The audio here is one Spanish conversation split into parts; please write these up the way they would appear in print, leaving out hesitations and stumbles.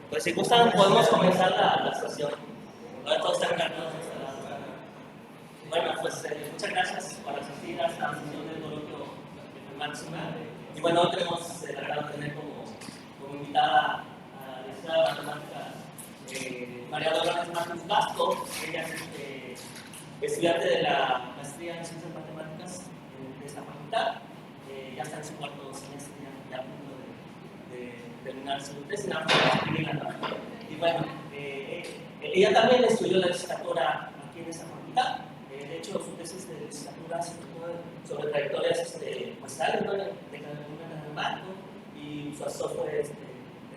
Pues si gustan, podemos comenzar la sesión. Ahora todos están cargados de esta lado. Bueno, pues muchas gracias por asistir a esta sesión del coloquio de máxima. Y bueno, hoy tenemos el agrado de tener como invitada a la licenciada de matemática María Dolores Martins Vasco. Ella es estudiante de la maestría en Ciencias Matemáticas de esta facultad. Ya está en su cuarto semestre, ya a punto de terminar su tesis. Y bueno, ella también estudió la licenciatura aquí en esta facultad. De hecho, su tesis de licenciatura se trató sobre trayectorias muestrales de cada marco, y su asesor fue el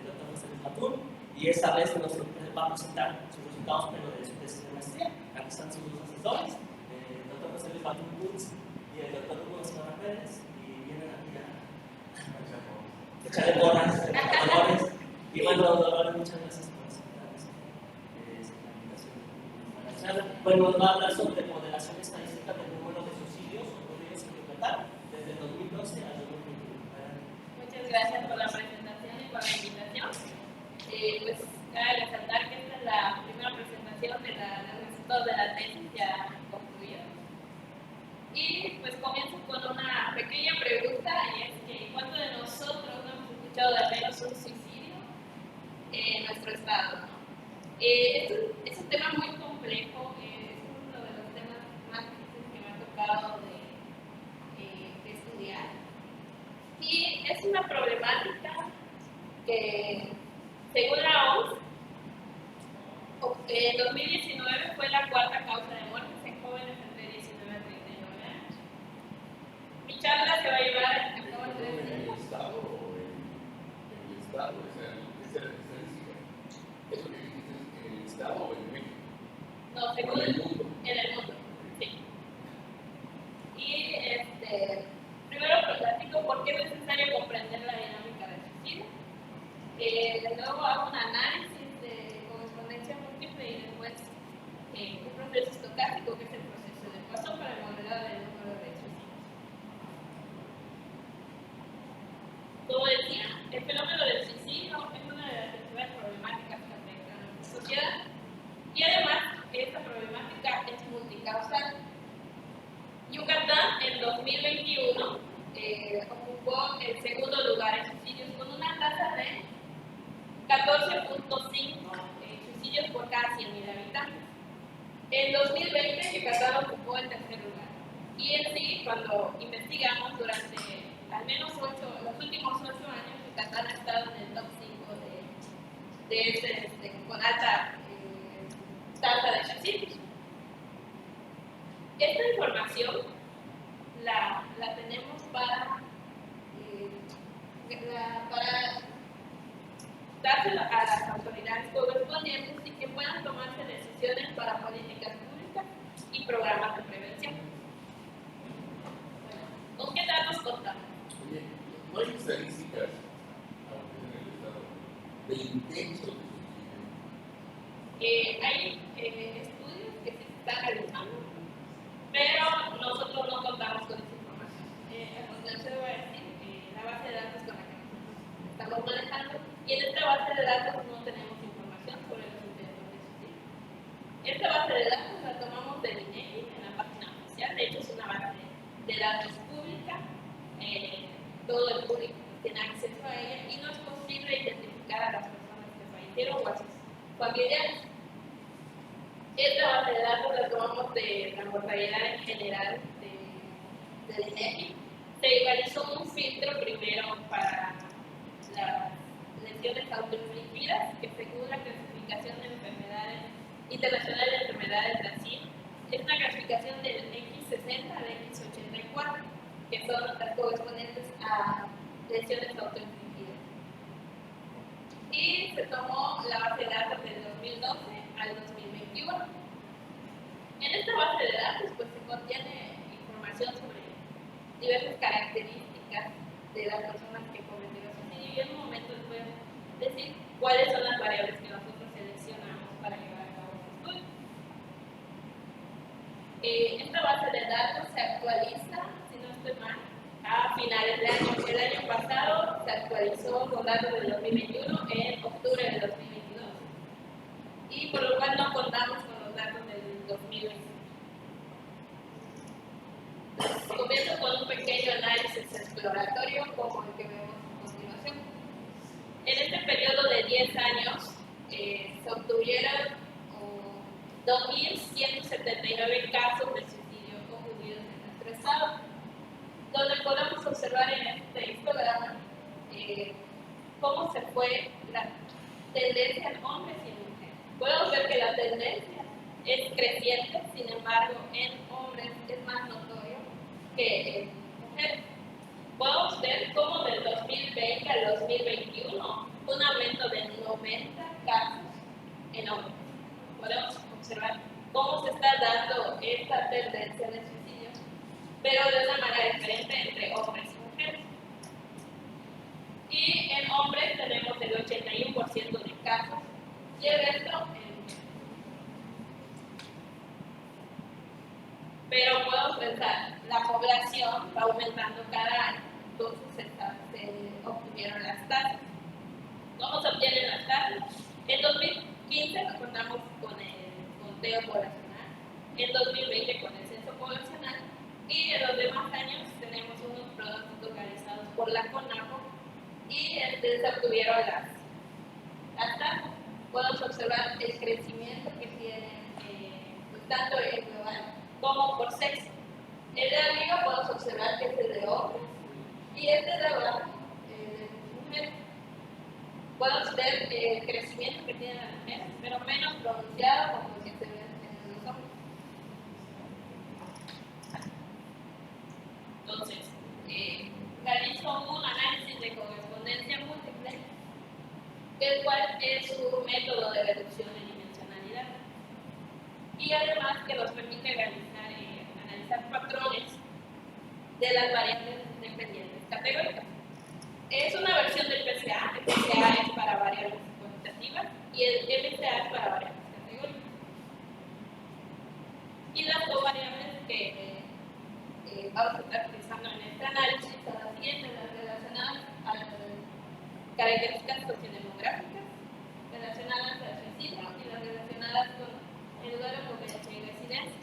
doctor José Luis Batún, y esta vez nos va a presentar sus resultados, pero de su tesis de maestría. Aquí están sus dos asesores, el doctor José Luis Batún Puig y el doctor Hugo Escobar Pérez, y vienen aquí a echarle porras a Dolores. Y bueno, Dolores, muchas gracias por aceptar esta invitación. Bueno, nos va a hablar sobre modelación estadística del número de suicidios ocurridos en Yucatán desde el 2012 al 2021. Muchas gracias por la presentación y por la invitación. Pues cabe resaltar que esta es la primera presentación de los resultados de la tesis ya concluida. Y pues comienzo con una pequeña pregunta, y es que ¿cuántos de nosotros no hemos escuchado de al menos un suicidio en nuestro estado? ¿No? Es un tema muy complejo, es uno de los temas más difíciles que me ha tocado de estudiar. Y es una problemática que, según la OMS, en 2019 fue la cuarta causa de muertes en jóvenes entre 19 a 39 años. Mi charla se va a llevar a cabo en 3 días. ¿En el estado o en el estado? Esa es la estadística. ¿Eso que dijiste es en el estado o en México? No, según en el mundo. En el mundo, sí. Y primero platico por qué es necesario comprender la dinámica del suicidio. Luego hago un análisis de correspondencia múltiple y después un proceso estocástico, que es el proceso de Poisson para el modelado del número de suicidios. Como decía, el fenómeno del suicidio es una de las principales problemáticas que afectan a nuestra sociedad, y además esta problemática es multicausal. Yucatán en 2021 ocupó el segundo lugar en suicidios con una tasa de 14.5 suicidios por cada 100.000 habitantes. En 2020 Yucatán ocupó el tercer lugar. Y en sí, cuando investigamos durante al menos los últimos 8 años, Yucatán ha estado en el top 5 con alta tasa de suicidios. Esta información la tenemos para dársela a las autoridades correspondientes y que puedan tomarse decisiones para políticas públicas y programas de prevención. Bueno, ¿con qué datos contamos? Oye, ¿no hay estadísticas en el estado de intentos de suicidio? Hay estudios que se están realizando, pero nosotros no contamos con esa información. A continuación voy a decir la base de datos con la que nosotros estamos manejando, y en esta base de datos no tenemos información sobre los intentos de suicidio. Esta base de datos la tomamos del INEGI en la página oficial. De hecho, es una base de datos pública. Todo el público tiene acceso a ella, y no es posible identificar a las personas que fallecieron o a sus familiares. Esta base de datos la tomamos de la mortalidad en general del INEGI. Se realizó un filtro primero para las lesiones autoinfligidas, que según la clasificación de enfermedades internacional de enfermedades de Brasil, es una clasificación del X60 al X84, que son las correspondientes a lesiones autoinfligidas. Y se tomó la base de datos del 2012 al 2021. En esta base de datos pues, se contiene información sobre diversas características de las personas que cometieron suicidio, y en un momento les voy a decir cuáles son las variables que nosotros seleccionamos para llevar a cabo este estudio. Esta base de datos se actualiza, si no estoy mal, a finales de año. El año pasado se actualizó con datos del 2021 en octubre del 2021. por lo cual no contamos con los datos del 2020. Comienzo con un pequeño análisis exploratorio como el que vemos a continuación. En este periodo de 10 años se obtuvieron 2.179 casos de suicidio ocurridos en nuestro estado, donde podemos observar en este histograma cómo se fue la tendencia en hombres y en mujeres. Podemos ver que la tendencia es creciente, sin embargo, en hombres es más notorio que en mujeres. Podemos ver cómo del 2020 al 2021 un aumento de 90 casos en hombres. Podemos observar cómo se está dando esta tendencia de suicidio, pero de una manera diferente entre hombres y mujeres. Y en hombres tenemos el 81% de casos y el resto en mujeres. Pero podemos pensar, la población va aumentando cada año, entonces se obtuvieron las tasas. ¿Cómo se obtienen las tasas? En 2015 nos contamos con el conteo poblacional, en 2020 con el censo poblacional y en los demás años tenemos unos pronósticos realizados por la CONAPO y se obtuvieron las tasas. Podemos observar el crecimiento que tienen pues, tanto en global como por sexo. El de arriba podemos observar que es el de hombres y este de abajo de mujeres. Podemos ver el crecimiento que tienen las mujeres, pero menos pronunciado como el que se ve en los hombres. Entonces, realizo un análisis de correspondencia múltiple, el cual es un método de reducción de dimensionalidad. Y además que nos permite analizar patrones de las variables dependientes categóricas. Es una versión del PCA. El PCA es para variables cuantitativas y el MCA es para variables categóricas. Y las dos variables que vamos a estar utilizando en este análisis son las siguientes: las relacionadas a las características sociodemográficas, relacionadas al suicidio y las relacionadas con el lugar de convivencia y residencia.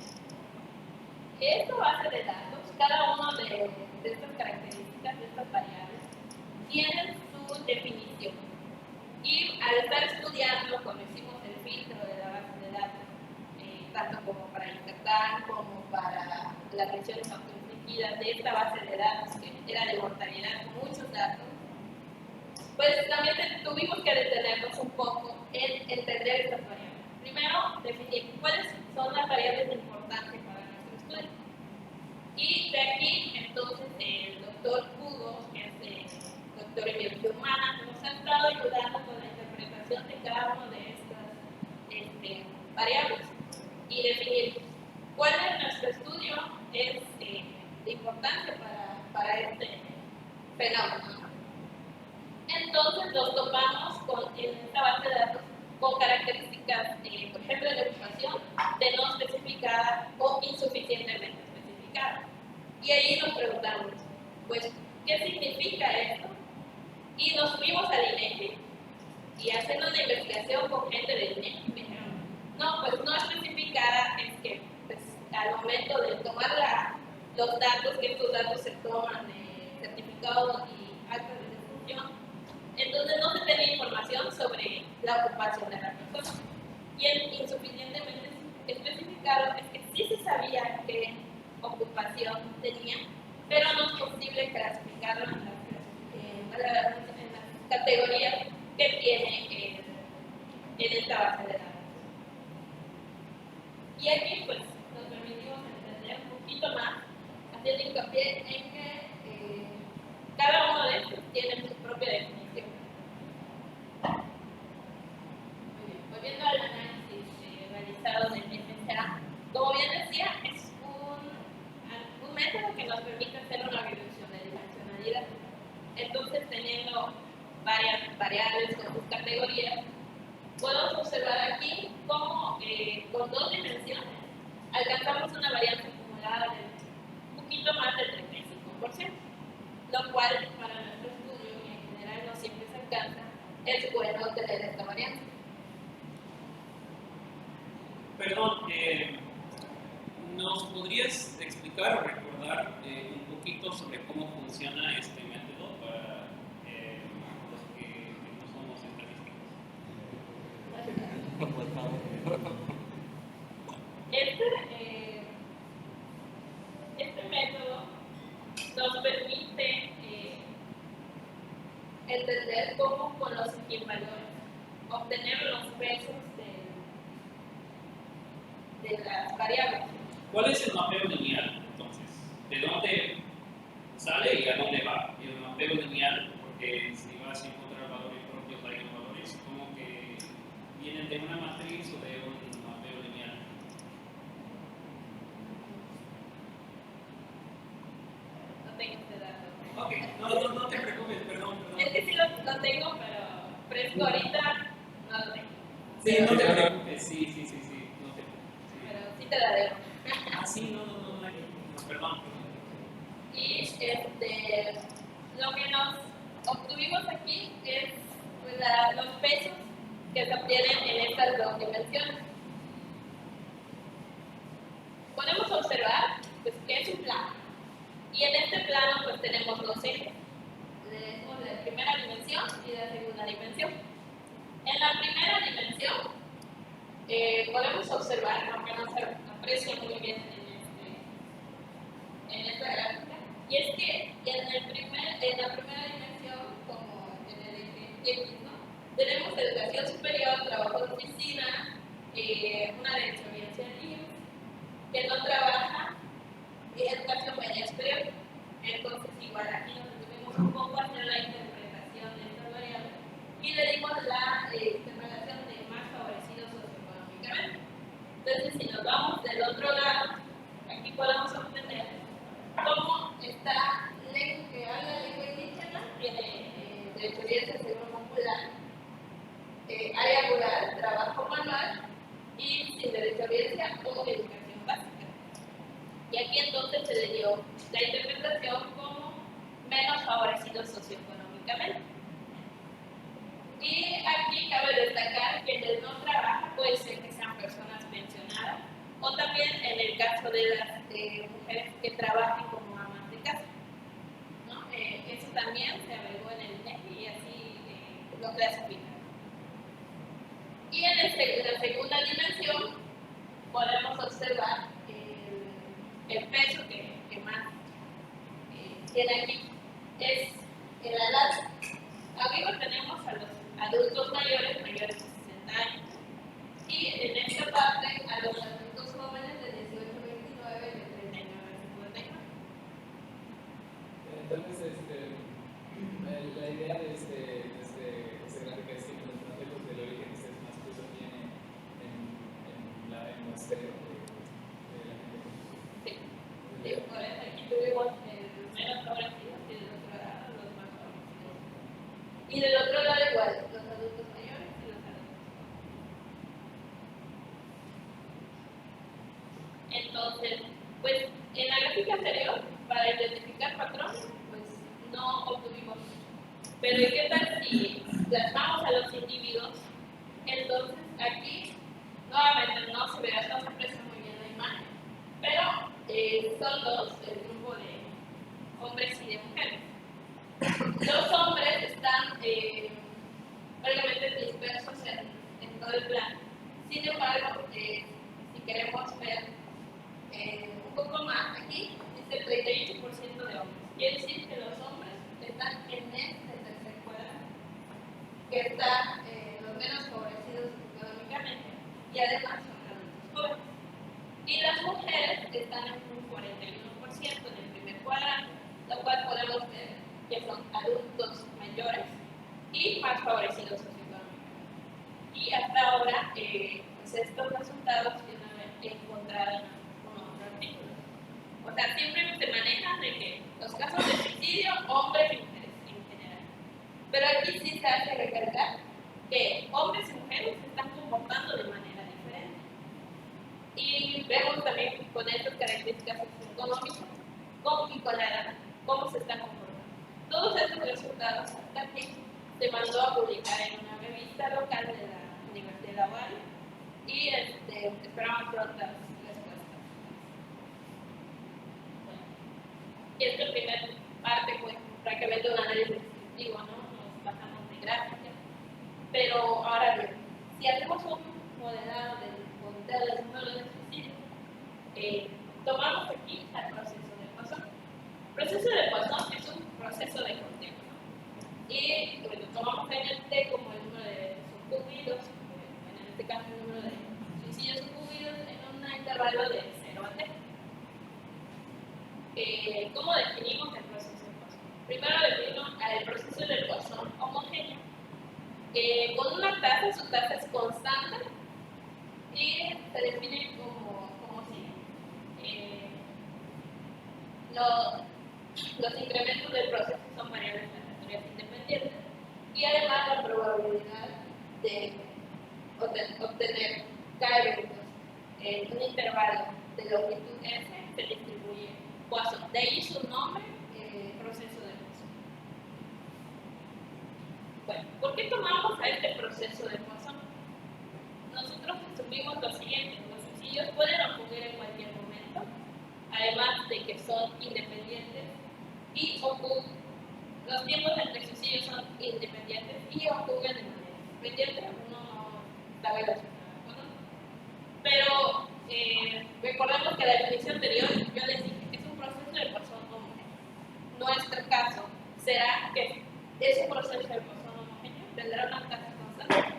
Esta base de datos, cada una de estas características, de estas variables, tienen su definición. Y al estar estudiando, cuando hicimos el filtro de la base de datos, tanto como para Yucatán como para las regiones autoinfligidas de esta base de datos, que era de mortalidad, muchos datos, pues también tuvimos que detenernos un poco en entender estas variables. Primero, definir cuáles son las variables importantes para nuestro estudio. Y de aquí, entonces, el doctor Hugo, que es doctor en biología humana, nos ha estado ayudando con la interpretación de cada una de estas variables y definir cuál de nuestro estudio es de importancia para este fenómeno. Entonces nos topamos en esta base de datos con características, por ejemplo, de ocupación de no especificada o insuficientemente especificada. Y ahí nos preguntamos, pues, ¿qué significa esto? Y nos fuimos al INEGI y haciendo una investigación con gente del INEGI me dijeron, no, pues no especificada es que pues, al momento de tomar los datos, que estos datos se toman de certificados y actas de defunción, entonces no se tenía información sobre la ocupación de la persona. Y el insuficientemente especificado es que sí se sabía qué ocupación tenía, pero no es posible clasificarlo en las categorías que tiene en esta base de datos. Y aquí pues nos permitimos entender un poquito más, haciendo hincapié en que cada uno de estos tiene su propia definición. Muy bien, volviendo al análisis realizado en el MCA, como bien decía, es un método que nos permite hacer una reducción de dimensionalidad. Entonces, teniendo varias variables con sus categorías, podemos observar aquí cómo con dos dimensiones alcanzamos una varianza acumulada de un poquito más del 35%, lo cual para nuestro estudio y en general no siempre se alcanza, es bueno tener esta varianza. Perdón, ¿nos podrías explicar o recordar un poquito sobre cómo funciona este método para los que no somos estadísticos? Este método nos permite entender cómo con los eigenvalores obtener los pesos de las variables. ¿Cuál es el mapeo lineal, entonces? ¿De dónde sale y a dónde va? Y el mapeo lineal, porque si vas a encontrar valores propios de eigenvalores, ¿cómo que vienen de una matriz o de un mapeo lineal? No tengo este dato. Ok, no te preocupes, perdón. Es que sí lo tengo, pero fresco ahorita no lo tengo. Sí, no te preocupes, sí, no te Pero sí te la debo. Ah, sí, no, perdón. Y lo que nos obtuvimos aquí es pues, los pesos que se obtienen en estas dos dimensiones. Podemos observar pues, que es un plano. Y en este plano pues, tenemos dos ejes. Tenemos la primera dimensión y la segunda dimensión. En la primera dimensión podemos observar, aunque no se aprecia muy bien en esta gráfica, y es que en la primera dimensión, como en el eje X, ¿no? Tenemos educación superior, trabajo de oficina, una desobediencia de niños, que no trabaja educación media superior. Entonces, igual aquí nos detuvimos un poco a hacer la interpretación de estas variables y le dimos la interpretación de más favorecidos socioeconómicamente. Entonces, si nos vamos del otro lado, aquí podemos obtener cómo está la lengua indígena, tiene derecho seguro popular, área rural, trabajo manual y sin derecho a violencia o educación básica. Y aquí entonces se le dio la interpretación como menos favorecidos socioeconómicamente. Y aquí cabe destacar que el no trabaja puede ser que sean personas pensionadas o también en el caso de las mujeres que trabajen como amas de casa, ¿no? Eso también se averiguó en el INEGI y así lo clasifica. Y en la segunda dimensión podemos observar el peso que más tiene aquí es en la edad. Arriba tenemos a los adultos mayores de 60 años y en esta parte a los adultos jóvenes de 18 a 29 y de 39 a 59. Entonces, la idea de ese gráfico es que los modelos del origen es más peso tiene en la muestreo de la gente. Sí, por eso aquí tuvimos menos favorecidos y del otro lado los más favorecidos. Y del otro lado igual, los adultos mayores y los adultos. Entonces, pues en la gráfica anterior, para identificar patrones, pues no obtuvimos. Pero ¿y qué tal si plasmamos a los individuos? Entonces aquí, nuevamente no se verá, no se aprecia muy bien la imagen, pero son dos, el grupo de hombres y de mujeres. Los hombres están prácticamente dispersos en todo el plano. Sin embargo, si queremos ver un poco más, aquí dice 38% de hombres. Quiere decir que los hombres están en este tercer cuadrante, que están los menos favorecidos económicamente y además son adultos jóvenes. Y las mujeres están en un 41% en el primer cuadrante, lo cual podemos ver que son adultos mayores y más favorecidos socioeconómicamente. Y hasta ahora, pues estos resultados yo no he encontrado en otro artículo. O sea, siempre se manejan de que los casos de suicidio, hombres y mujeres en general. Pero aquí sí se hace recalcar que hombres y mujeres se están comportando de manera diferente. Y vemos también con estas características socioeconómicas y con la edad, cómo se están comportando. Todos estos resultados también se mandó a publicar en una revista local de la Universidad de La Habana y esperamos prontas respuestas. Bueno, y esta primera parte, pues, prácticamente un análisis descriptivo, ¿no? Nos pasamos de gráficas, pero ahora bien, si hacemos un modelado del conteo del número de suicidios, tomamos aquí el proceso de Poisson. El proceso de Poisson es un proceso de conteo, ¿no? Y bueno, tomamos en el T como el número de ocurridos, en este caso el número de suicidios ocurridos en un intervalo de 0 a T. ¿Cómo definimos el proceso de Poisson? Primero definimos el proceso de Poisson homogéneo con una tasa, su tasa es constante y se define como sigue. Los incrementos del proceso son variables aleatorias independientes y además la probabilidad de obtener K eventos en un intervalo de longitud S se distribuye Poisson. De ahí su nombre, proceso de Poisson. Bueno, ¿por qué tomamos a este proceso de Poisson? Nosotros asumimos lo siguiente: los suicidios pueden ocurrir en cualquier momento, además de que son independientes y los tiempos entre suicidios son independientes y ocurren de manera independiente. Uno no está relacionado con otro. Pero recordemos que la definición anterior yo les dije que es un proceso de Poisson homogéneo. Nuestro caso será que ese proceso de Poisson homogéneo tendrá una tasa constante.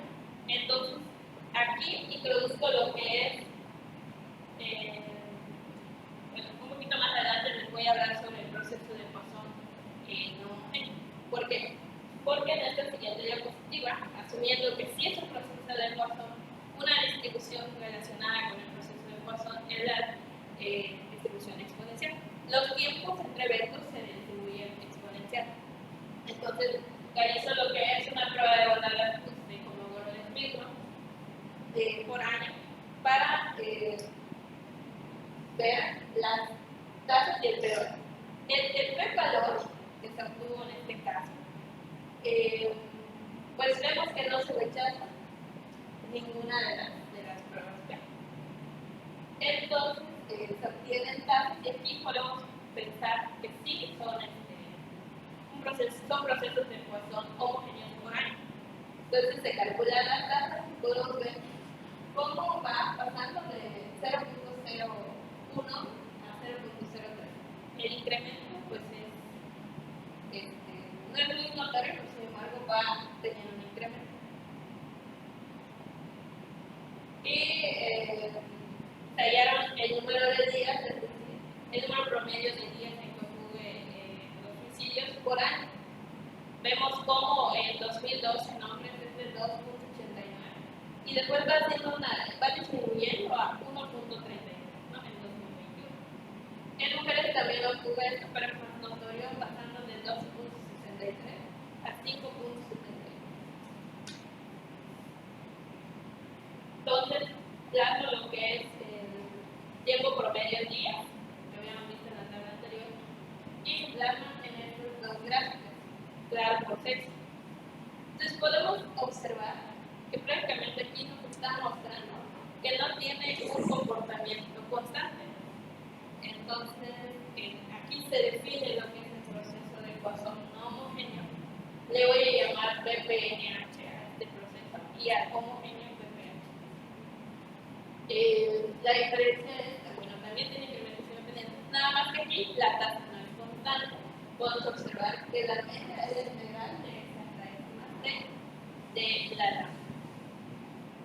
Entonces, aquí introduzco lo que es, bueno, un poquito más adelante les voy a hablar sobre el proceso de Poisson no homogéneo. ¿Por qué? Porque en esta siguiente diapositiva, asumiendo que sí es un proceso de Poisson, una distribución relacionada con el proceso de Poisson es la distribución exponencial. Los tiempos entre eventos se distribuyen exponencial. Entonces, realizo lo que es una prueba de Bondala de Comodoro de Spiro por año para ver las tasas y el P-valor. El P-valor que se obtuvo en este caso, pues vemos que no se rechaza ninguna de las pruebas P. Entonces, se obtienen tasas y aquí podemos pensar que sí son procesos de Poisson homogéneos por año. Entonces se calculan las tasas y podemos ver cómo va pasando de 0.01 a 0.03. El incremento pues no es muy notorio, pero sin embargo va teniendo un incremento. Y se hallaron el número de días, es decir, el número promedio de días en que ocurre los suicidios por año. Vemos cómo en 2012 en hombres es de 2.89 y después va disminuyendo a 1.31, ¿no? En 2021. En mujeres también ocurre esto, pero es más notorio, pasando de 2.63 a 5.73. Entonces, dando lo que es el tiempo promedio en días, que habíamos visto en la tabla anterior, y plasman en estas dos gráficas, claro, por sexo. Entonces podemos observar que prácticamente aquí nos está mostrando que no tiene un comportamiento constante. Entonces, aquí se define lo que es el proceso de Poisson no homogéneo. Le voy a llamar PPNH a este proceso y al homogéneo PPH. La diferencia es, bueno, también tiene incrementos independientes, nada más que aquí la tasa no es constante. Podemos observar que la media es la integral de esta raíz más de la tasa.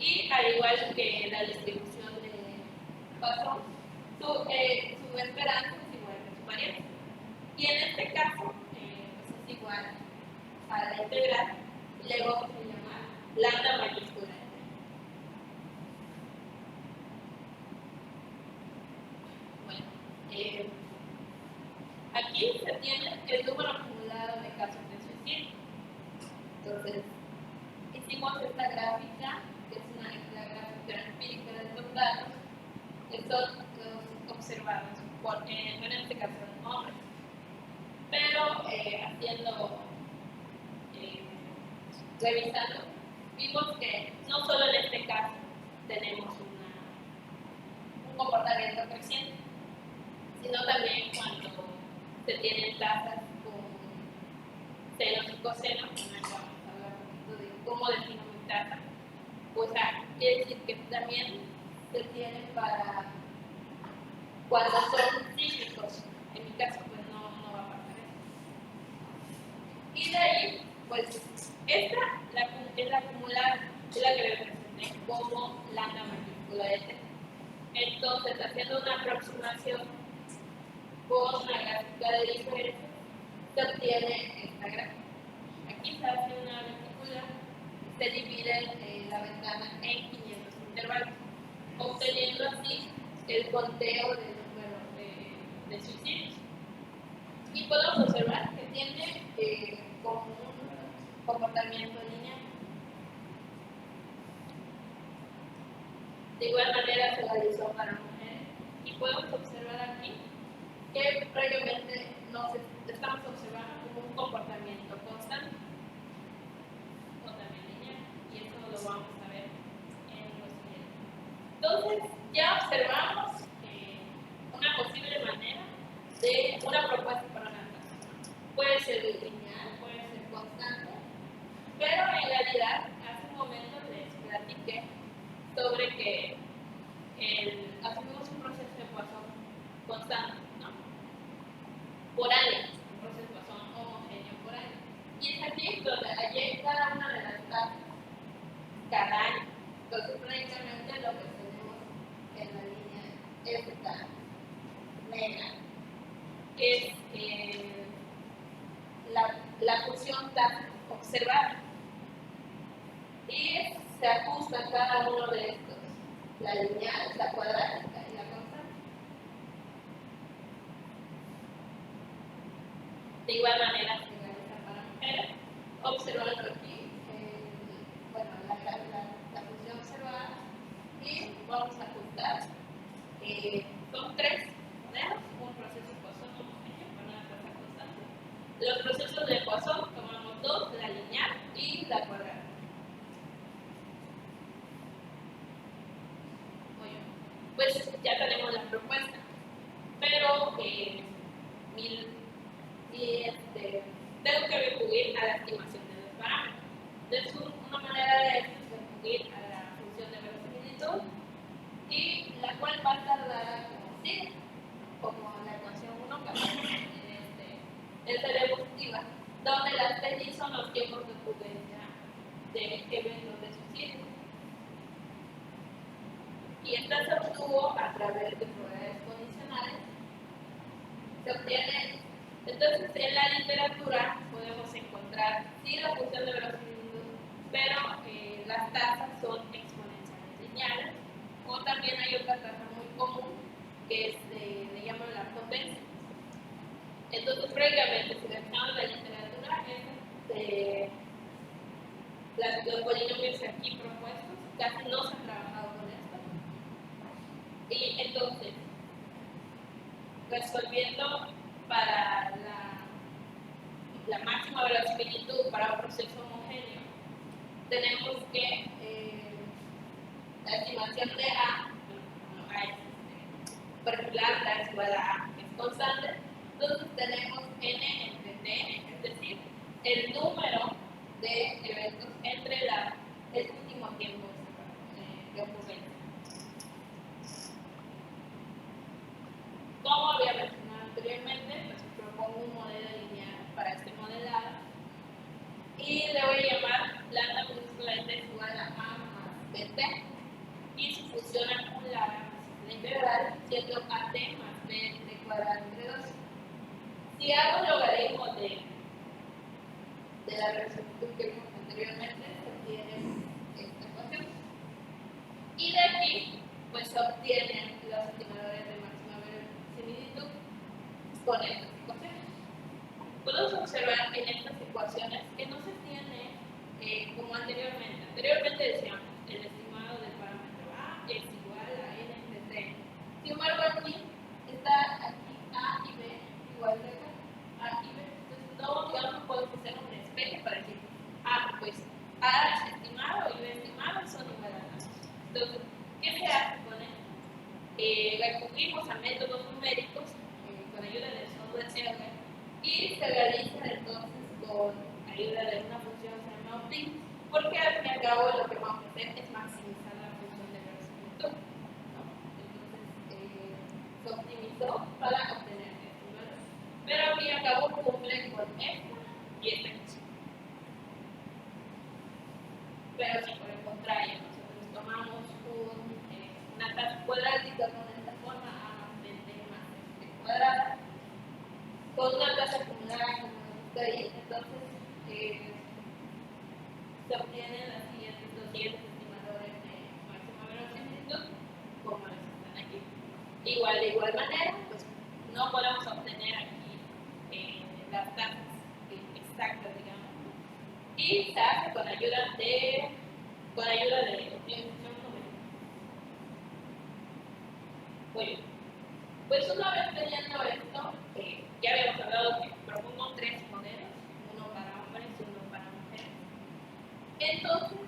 Y al igual que la distribución de Poisson, su esperanza es igual que su varianza. Y en este caso, pues es igual a la integral, y le vamos a llamar lambda mayúscula. Bueno, aquí se tiene el número acumulado de casos de suicidio. Entonces, hicimos esta gráfica, que es la gráfica empírica de estos datos, que son los observados, en este caso en hombres. Pero revisando, vimos que no solo en este caso, tenemos un comportamiento creciente, sino también cuando se tienen tasas con senos y cosenos, que vamos a hablar un poquito de cómo defino mi tasa. O sea, quiere decir que también se tienen para cuando son cíclicos. En mi caso, pues no va a pasar eso. Y de ahí, pues, esta es la acumulada, es la que representé como lambda mayúscula de t. Entonces, haciendo una aproximación con la gráfica de diferencia, se obtiene esta gráfica. Aquí se hace una vehicular, se divide la ventana en 500 intervalos, obteniendo así el conteo del número de suicidios. Y podemos observar que tiene como un comportamiento lineal. De igual manera se realizó para mujeres y podemos observar aquí que previamente estamos observando como un comportamiento constante o también lineal, y eso lo vamos a ver en los siguientes. Entonces ya observamos una posible manera de una propuesta para una tasa. Puede ser lineal, puede ser constante, pero en realidad hace un momento les platiqué sobre que hacemos un proceso de Poisson constante, ¿no? Por año, un proceso de Poisson homogéneo por año. Y es aquí donde hay cada una de las tasas cada año. Entonces, prácticamente lo que tenemos en la línea esta negra es la función tasa observada. Y se ajusta a cada uno de estos, la lineal, la cuadrática y la constante. De igual manera se realiza para mujeres, observando aquí la función observada, y vamos a ajustar. Son tres modelos, un proceso de Poisson homogéneo para una tasa constante. Los procesos de Poisson tomamos dos, la lineal y la cuadrática. Pues ya tenemos la propuesta, pero tengo que recurrir a la estimación de los parámetros. Entonces, una manera de esto es recurrir a la función de verosimilitud, y la cual va a tardar a conocer, como la ecuación 1 que aparece en esta diapositiva, donde las T son los tiempos de ocurrencia de eventos de suicidio. Y esta se obtuvo a través de probabilidades condicionales. Se obtiene, entonces en la literatura podemos encontrar sí la función de verosimilitud, pero las tasas son exponenciales lineales, o también hay otra tasa muy común que le llaman la potencia. Entonces, previamente, si revisamos la literatura, los polinomios aquí propuestos casi no se han trabajado con esto. Y entonces, resolviendo para la máxima verosimilitud para un proceso homogéneo, tenemos que la estimación de A por ejemplo, lambda es igual a A, que es constante. Entonces tenemos N entre T, es decir, el número de eventos entre el último tiempo de ocurrencia. Como había mencionado anteriormente, pues propongo un modelo lineal para este modelado y le voy a llamar lambda minúscula de T es igual a A más BT, y su función acumulada la integral siendo AT más BT cuadrado entre 2. Si hago un logaritmo de la verosimilitud que vimos anteriormente, se obtiene esta ecuación. Y de aquí, pues se obtienen los estimadores de máxima verosimilitud con estas ecuaciones. Podemos observar en estas ecuaciones que no se tiene como anteriormente. Anteriormente decíamos el estimado del parámetro A es igual a N entre T. Sin embargo, aquí está A y B igual de acá. A y B. Entonces, no, digamos, podemos hacer un espejo para decir, pues A estimado y B estimado son iguales a ambos. Entonces, ¿Qué se hace con esto? Recurrimos a métodos numéricos con ayuda del software CR y se realiza entonces con ayuda de una función que se llama optim, porque al fin y al cabo lo que vamos a hacer es maximizar la función de crecimiento, ¿no? Entonces se optimizó para obtener estos valores, pero al fin y al cabo cumple con esta y esta ecuación. Pero si por el contrario nosotros tomamos una tasa cuadrática con esta forma a más más cuadrada, con una tasa acumulada como nos gustaría, entonces se obtienen los siguientes estimadores de máxima verosimilitud como los que están aquí. De igual manera, pues no podemos obtener aquí las tasas exactas, digamos, y se hace con ayuda de optimización numérica. Bueno, pues una vez teniendo esto, ya habíamos hablado que propongo 3 modelos, uno para hombres y uno para mujeres. Entonces,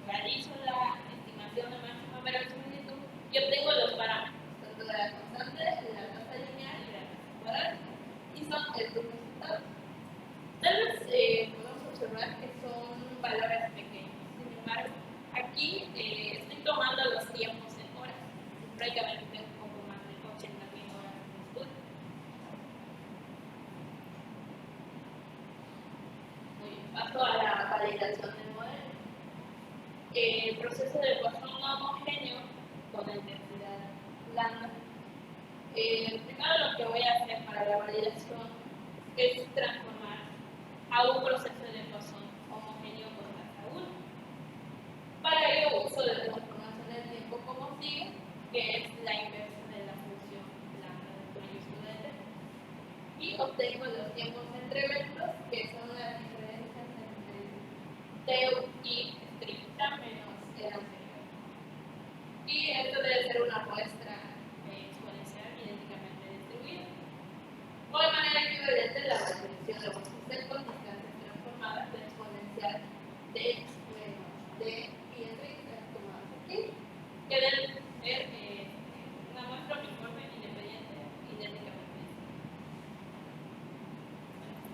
realizo la estimación de máxima verosimilitud y obtengo los parámetros, tanto de la constante, de la tasa lineal y de la tasa cuadrática, y son estos resultados. Tal vez podemos observar que son valores pequeños. Sin embargo, aquí estoy tomando los tiempos en horas. Prácticamente tengo un poco más de 80.000 horas de estudio. Muy bien, paso a la validación del modelo. El proceso de Poisson no homogéneo con la intensidad lambda. Primero lo que voy a hacer para la validación es transformar a un proceso de Poisson homogéneo con tasa 1. Para ello uso la transformación del tiempo como sigue, que es la inversa de la función lambda del mayúscula de t. Y obtengo los tiempos entre eventos, que son las diferencias entre t y estricta menos el anterior. Y esto debe ser una muestra exponencial idénticamente distribuida. O de manera equivalente, la definición de vuestros con distancias transformadas de exponencial de pi tomadas aquí, que deben ser una muestra uniforme independiente idénticamente.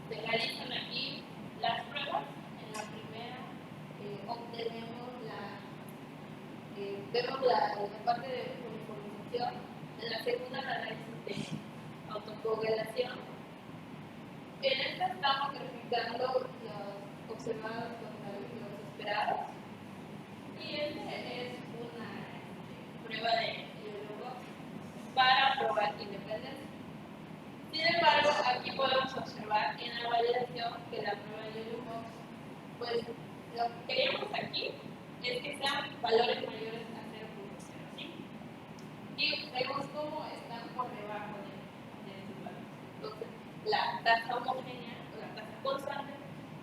Se realizan aquí las pruebas. En la primera obtenemos vemos la parte de uniformización. En la segunda la análisis de autocorrelación. En esta estamos verificando los observados contra los esperados. Y esta es una prueba de Yoyo para probar independencia. Sin embargo, aquí podemos observar en la validación que la prueba de Yoyo, pues lo que queremos aquí es que sean valores mayores a 0.05. Y vemos cómo están por debajo de estos valores. Entonces, la tasa homogénea o la tasa constante,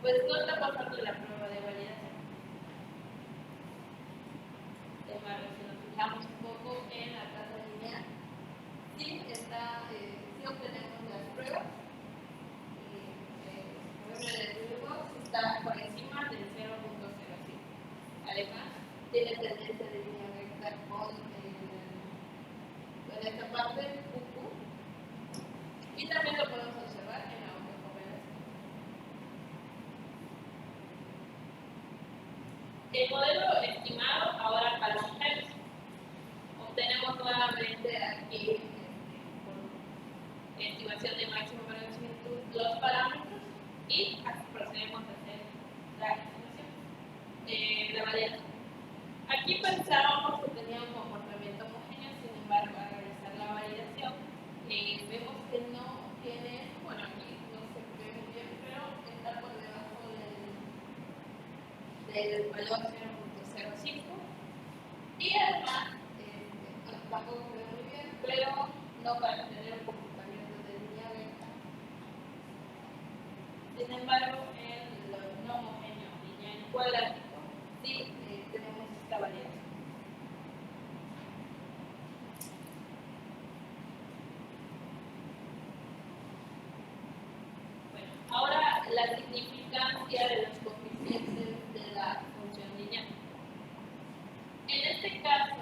pues no está pasando la prueba de validación. De embargo, si nos fijamos un poco en la tasa lineal, sí obtenemos las pruebas. El Rubik está por encima del 0.05. Además, tiene tendencia de línea recta con esta parte QQ. Y también lo podemos observar en la autocorrelación. El modelo estimado ahora para mujeres. Obtenemos nuevamente aquí por estimación de máxima verosimilitud los parámetros y procedemos a hacer la estimación, la validación. Aquí pensábamos que tenía un comportamiento homogéneo, sin embargo, al realizar la validación, vemos que no tiene, bueno, aquí no se ve muy bien, pero está por debajo del valor 0.05. Y además, tampoco se ve muy bien, pero no para tener un comportamiento de línea recta. Sin embargo, en lo no homogéneo lineal cuadrático, sí tenemos esta variación. Bueno, ahora la significancia de los coeficientes de la función lineal. En este caso,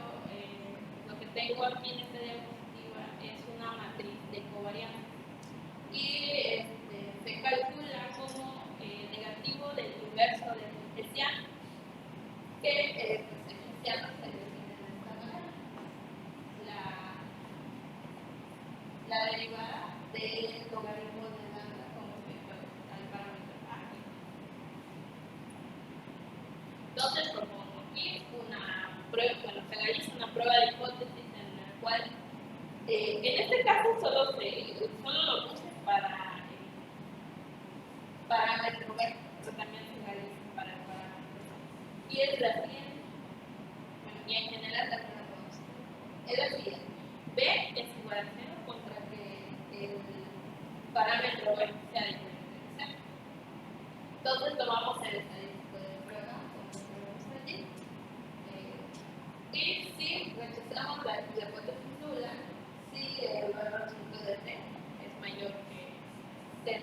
prueba, bueno, se realiza una prueba de hipótesis en la cual, en este caso solo lo puse para parámetro B, pero también se realiza para el parámetro C. Y es la siguiente, bueno, y en general también la podemos hacer. Es la siguiente, B es igual a 0 contra que el parámetro B sea diferente de 0. Entonces tomamos el estadístico de prueba, como lo vemos allí, y si rechazamos la hipótesis nula, si el valor absoluto de t es mayor que z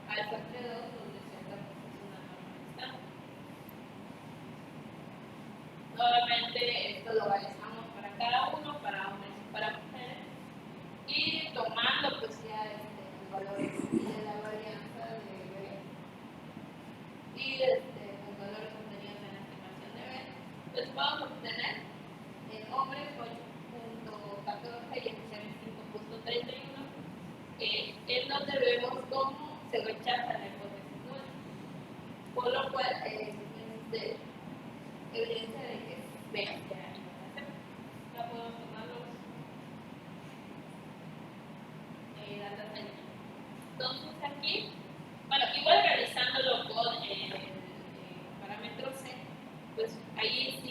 alfa entre 2, donde z es una norma estándar. Nuevamente esto lo realizamos para cada uno, para hombres y para mujeres, y tomando pues ya el valor de la varianza de B y los valores contenidos en la estimación de B, pues vamos a obtener en hombres 8.14 y en mujeres 5.31, en donde vemos cómo se rechaza la hipótesis nula, por lo cual es de evidencia de que B sea igual a 0. Ya podemos tomar los datos allí. Entonces aquí, bueno, igual realizándolo con el parámetro C, pues ahí sí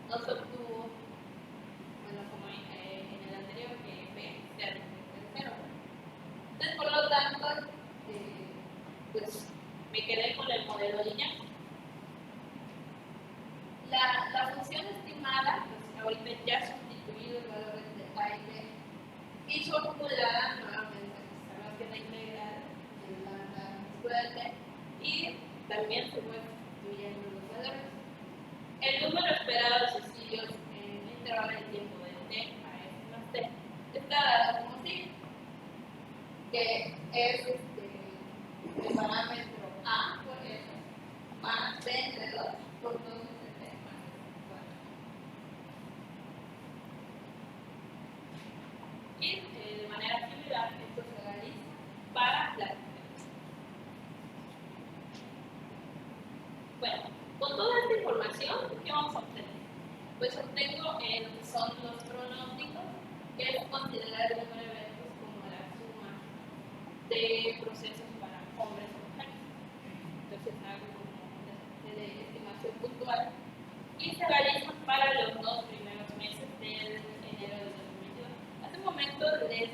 no se obtuvo, bueno, como en el anterior, que B sea diferente de 0. Entonces, por lo tanto, pues me quedé con el modelo lineal. La función estimada, pues ahorita ya sustituido los valores de A y B, y su acumulada nuevamente, pues sabemos que la integral de lambda escuela t, y también se fue sustituyendo los valores. El número esperado de suicidios en el intervalo de tiempo de t a s más t está dado como sigue, que es el parámetro A por s más t entre 2 por 2 entre t más 4. Y de manera similar, esto se realiza para la diferencia. Bueno, con toda esta información, ¿qué vamos a obtener? Pues obtengo lo que son los pronósticos, que es considerar el número de eventos como la suma de procesos para hombres y mujeres. Entonces hago como una especie de estimación puntual y se realizan para los 2 primeros meses del enero del 2022. Hace un momento les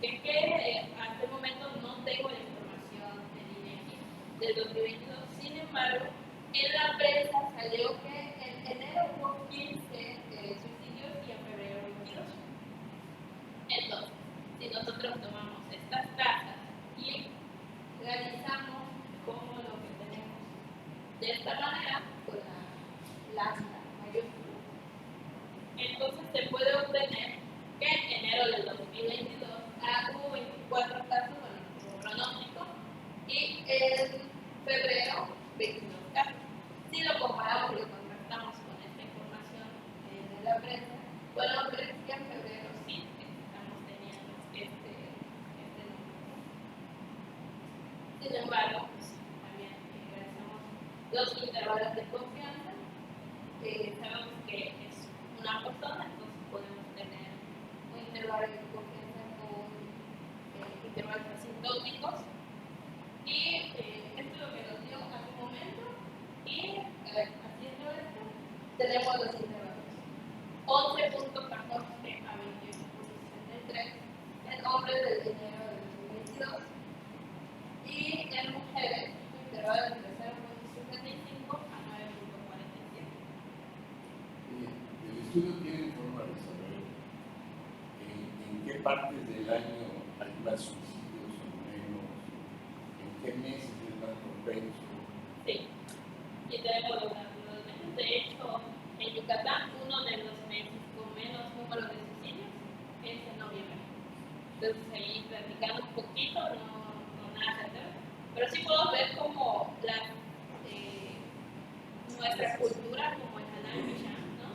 expliqué que hasta el momento no tengo la información del INEGI del 2022, sin embargo, en la prensa salió que en enero hubo 15 suicidios y en febrero 22. Entonces, si nosotros tomamos estas tasas y realizamos como lo que tenemos de esta manera, con la lambda mayúscula, entonces se puede obtener que en enero del 2022 hubo 24 casos, bueno, como pronóstico, y en febrero 22 casos. Si lo comparamos y lo contrastamos con esta información de la prensa, bueno, ver que en febrero sí estamos teniendo este número. Sin embargo, pues, también realizamos los intervalos de confianza, sabemos que es una persona, entonces podemos tener un intervalo de confianza con intervalos asintóticos, y esto es lo que nos dio hace un momento, y haciendo esto tenemos los intervalos 11.14 a 28.63 en hombres del enero del 2022, y en mujeres un intervalo entre 0.65 a 9.47. El estudio tiene forma de saber en qué partes del año hay más suicidios o menos, en qué meses es más propenso. Sí, y tenemos los meses. De hecho, en Yucatán, uno de los meses con menos número de suicidios es en noviembre. Entonces, ahí platicando un poquito, no nada que hacer, pero sí puedo ver como nuestra cultura, como el canal Michan, ¿no?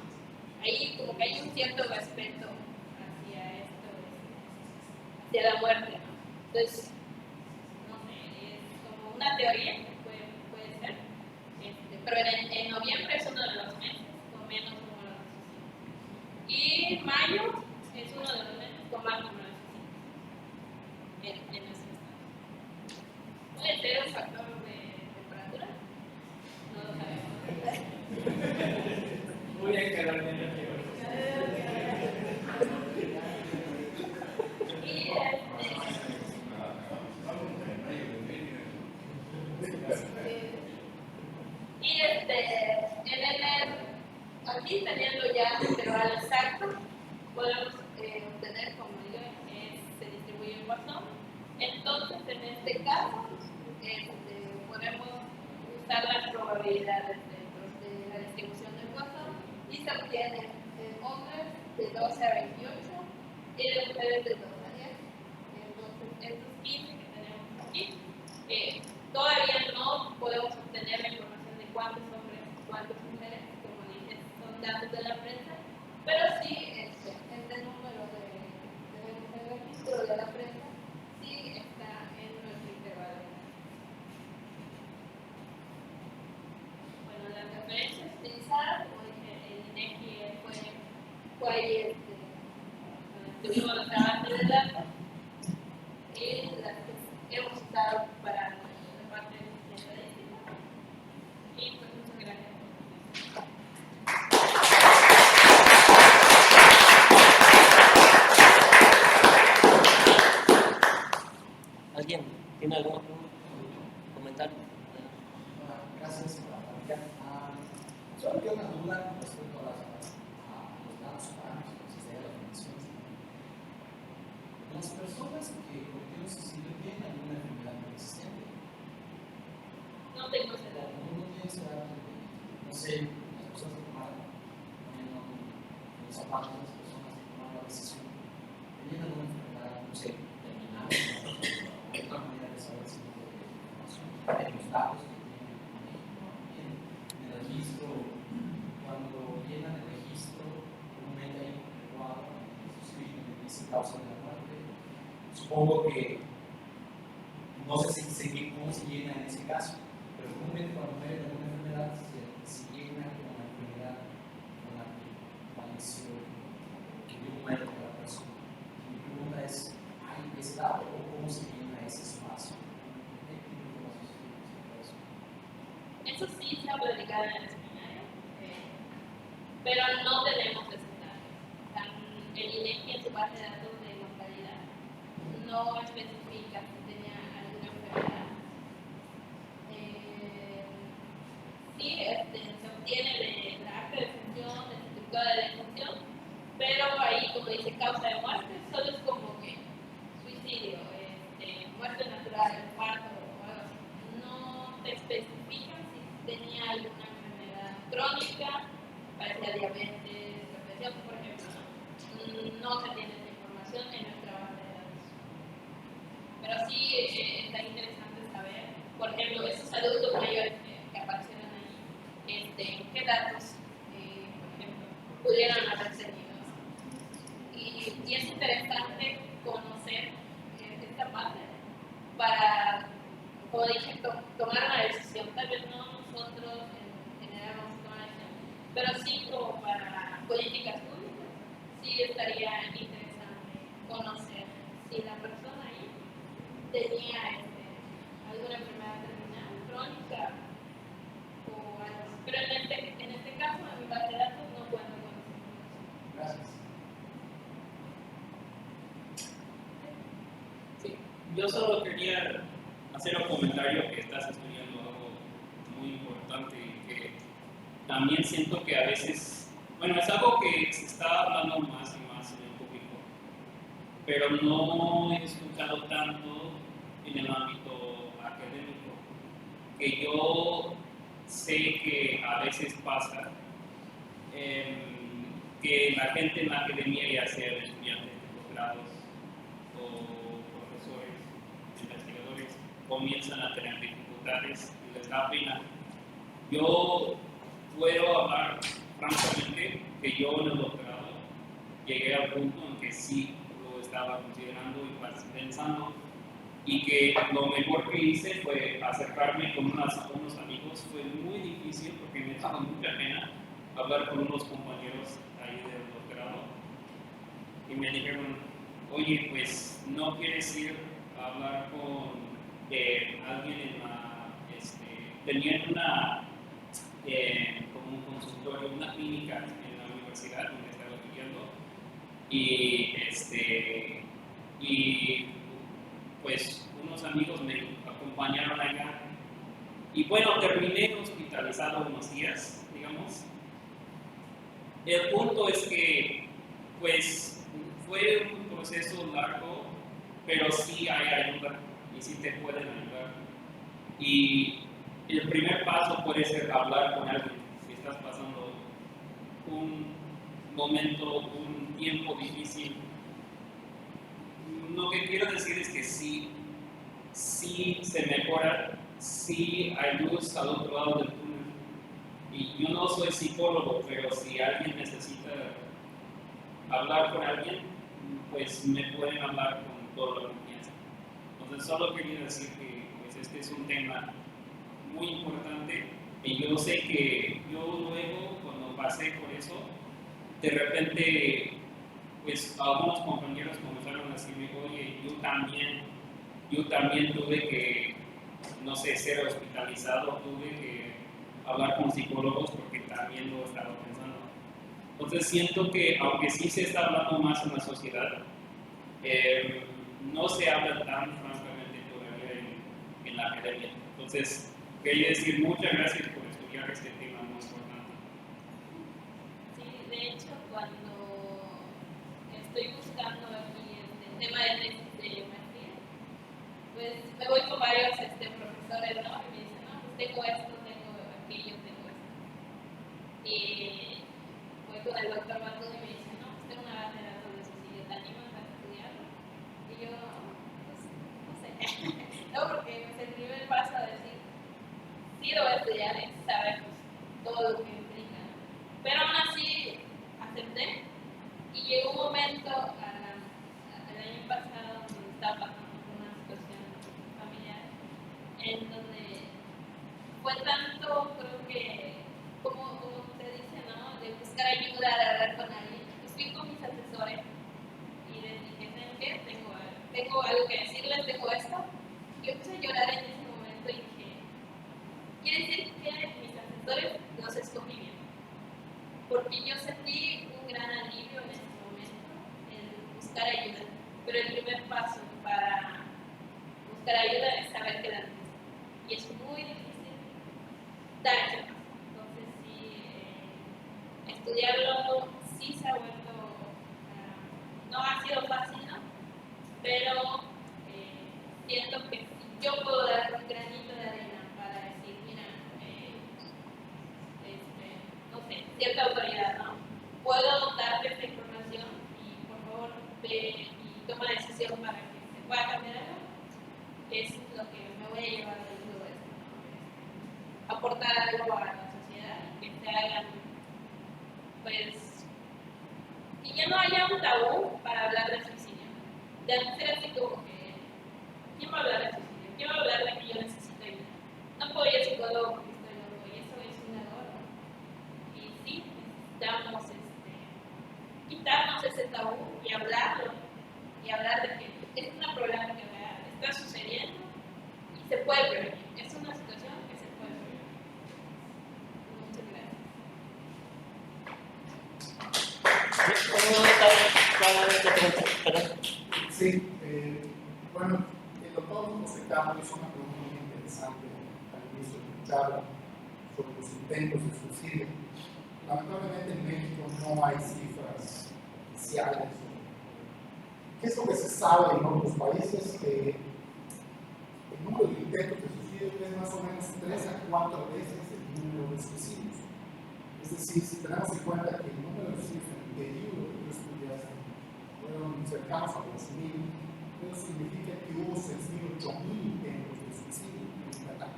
Ahí como que hay un cierto respeto hacia esto, hacia la muerte, ¿no? Entonces, no sé, es como una teoría que puede ser, pero en noviembre es uno de los meses con menos Y mayo es uno de los meses con más número de suicidios en nuestro estado. Puede ser un factor de temperatura, no lo sabemos. Voy a quedarme en el En enero, aquí teniendo ya el intervalo exacto, podemos obtener, como digo, se distribuye en WhatsApp. Entonces, en este caso, podemos usar las probabilidades de la distribución del WhatsApp y se obtienen hombres de 12 a 28 y de mujeres de 2 a 10. Entonces, estos 15 que tenemos aquí, todavía no podemos obtener la información de cuántos hombres y cuántas mujeres, como dije, son datos de la prensa, pero sí este número de registro de la prensa sí está en nuestro intervalo. Bueno, las referencias utilizadas, como dije, el INEGI fue ahí tuvimos nuestra base de datos y las que hemos usado para la parte de estadística. Y pues muchas gracias. ¿Alguien tiene alguna pregunta? ¿Comentario? Gracias por la plática. Solo tengo una duda respecto a los datos humanos, que las condiciones. Las personas que cometieron suicidio tienen alguna enfermedad preexistente. No tengo ese dato. No tiene ese dato. No sé, las personas que tomaron los zapatos de las personas que tomaron la decisión tenían alguna enfermedad, no sé, terminal. Otra manera de saber si no hay información en los datos que tienen en el registro. Cuando llenan el registro, comúnmente hay un recuadro en su escrito que dice causa de la muerte. Supongo que no sé cómo se llena en ese caso, pero comúnmente cuando muere de alguna enfermedad se llena con la enfermedad con la que falleció, que dio muerte a la persona. Mi pregunta es, ¿hay ese dato o cómo se llena ese espacio? Eso sí se ha platicado en el seminario, pero no tenemos esos datos. El INEGI en su base de datos de mortalidad no especifica si tenía alguna enfermedad. Sí, se obtiene de la acta de función, de certificado de defunción, pero ahí, como dice causa de muerte, solo es como que suicidio, muerte natural, infarto o algo así. No te especifican si tenía alguna enfermedad crónica, parecía diabetes, hipertensión, por ejemplo. No se tiene esa información en nuestra base de datos. Pero sí está interesante saber, por ejemplo, esos adultos mayores que aparecieron ahí, qué datos, por ejemplo, pudieron haber tenido. Y es interesante conocer esta parte para, como dije, tomar una decisión. Tal vez no nosotros en general vamos a tomar una decisión, pero sí como para políticas públicas, sí estaría interesante conocer si la persona ahí tenía alguna enfermedad terminal, crónica o algo así. Pero en este caso, en mi base de datos no cuento con esa información. Gracias. Sí, yo solo quería hacer un comentario que estás estudiando algo muy importante y que también siento que a veces, bueno, es algo que se está hablando más y más en el público, pero no he escuchado tanto en el ámbito académico, que yo sé que a veces pasa que la gente en la academia, ya sea estudiantes de posgrados o profesores, investigadores, comienzan a tener dificultades y les da pena. Yo puedo hablar francamente que yo en el doctorado llegué al punto en que sí lo estaba considerando y pensando, y que lo mejor que hice fue acercarme con unos amigos. Fue muy difícil porque me daba mucha pena hablar con unos compañeros ahí del doctorado, y me dijeron, oye, pues no quieres ir a hablar con alguien en la, tenían una, como un consultorio, una clínica en la universidad donde estaba estudiando, y pues unos amigos me acompañaron allá, y bueno, terminé hospitalizado unos días, digamos. El punto es que, pues, fue un proceso largo, pero sí hay ayuda y sí te pueden ayudar. Y el primer paso puede ser hablar con alguien. Si estás pasando un momento, un tiempo difícil, lo que quiero decir es que sí se mejora, sí hay luz al otro lado del túnel. Y yo no soy psicólogo, pero si alguien necesita hablar con alguien, pues me pueden hablar con toda la confianza. Entonces, solo quería decir que pues, este es un tema muy importante y yo sé que yo luego, cuando pasé por eso, de repente, pues algunos compañeros comenzaron a decirme, oye, yo también tuve que, no sé, ser hospitalizado, tuve que hablar con psicólogos porque también lo estaba pensando. Entonces siento que aunque sí se está hablando más en la sociedad, no se habla tan francamente todavía en la academia. Entonces quería decir muchas gracias por estudiar este tema muy importante. Sí, de hecho cuando estoy buscando aquí el tema de tesis de maestría, pues me voy con varios profesores, ¿no? Y me dicen, no, pues tengo esto, tengo aquello, tengo esto. Y voy con el doctor Batudo y me dice, no, pues tengo una base de datos de suicidio, ¿te animas a estudiarlo? Y yo, pues, no sé. No, porque es el primer paso a decir, sí lo voy a estudiar, es saber pues, todo lo que implica. Pero aún así acepté y llegó un momento el año pasado donde estaba pasando por una situación familiar en donde fue tanto, creo que, como usted dice, ¿no? De buscar ayuda, de hablar con alguien. Pues fui con mis asesores y les dije, ¿saben qué? Tengo algo que decirles, tengo esto. Yo empecé a llorar en ese momento y dije, quiere decir que mis asesores los escogí bien. Porque yo sentí un gran alivio en ese momento en buscar ayuda. Pero el primer paso para buscar ayuda es saber que la necesito. Y es muy difícil dar ese paso. Entonces, sí, estudiarlo sí se ha vuelto, no ha sido fácil, ¿no? Pero siento que si yo puedo dar un granito de arena para decir, mira, no sé, cierta autoridad, ¿no? Puedo darte esta información y por favor ve y toma la decisión para que se pueda cambiar algo. Es lo que me voy a llevar de todo esto, ¿no? Aportar algo a la sociedad y que se hagan, pues, que ya no haya un tabú para hablar de suicidio. De antes era así como que, ¿quién va a hablar de suicidio? ¿Quién va a hablar de que yo necesito ayuda? No puedo ir al psicólogo porque estoy loco y eso es un error, ¿no? Y sí, necesitamos quitarnos ese tabú y hablarlo, y hablar de que es una problemática real, está sucediendo y se puede prevenir. Es una situación que se puede prevenir. Muchas Perdón. Sí, bueno, el doctor José Carlos hizo una pregunta muy interesante al inicio de la charla sobre los intentos de suicidio. Lamentablemente en México no hay cifras oficiales. ¿Qué es lo que se sabe en otros países? Que el número de intentos de suicidio es más o menos 3 a 4 veces el número de suicidios. Es decir, si tenemos en cuenta que el número de suicidios en el periodo que yo estudié fueron cercanos a 2.000, eso significa que hubo 6.000, 8.000 intentos de suicidio en Yucatán.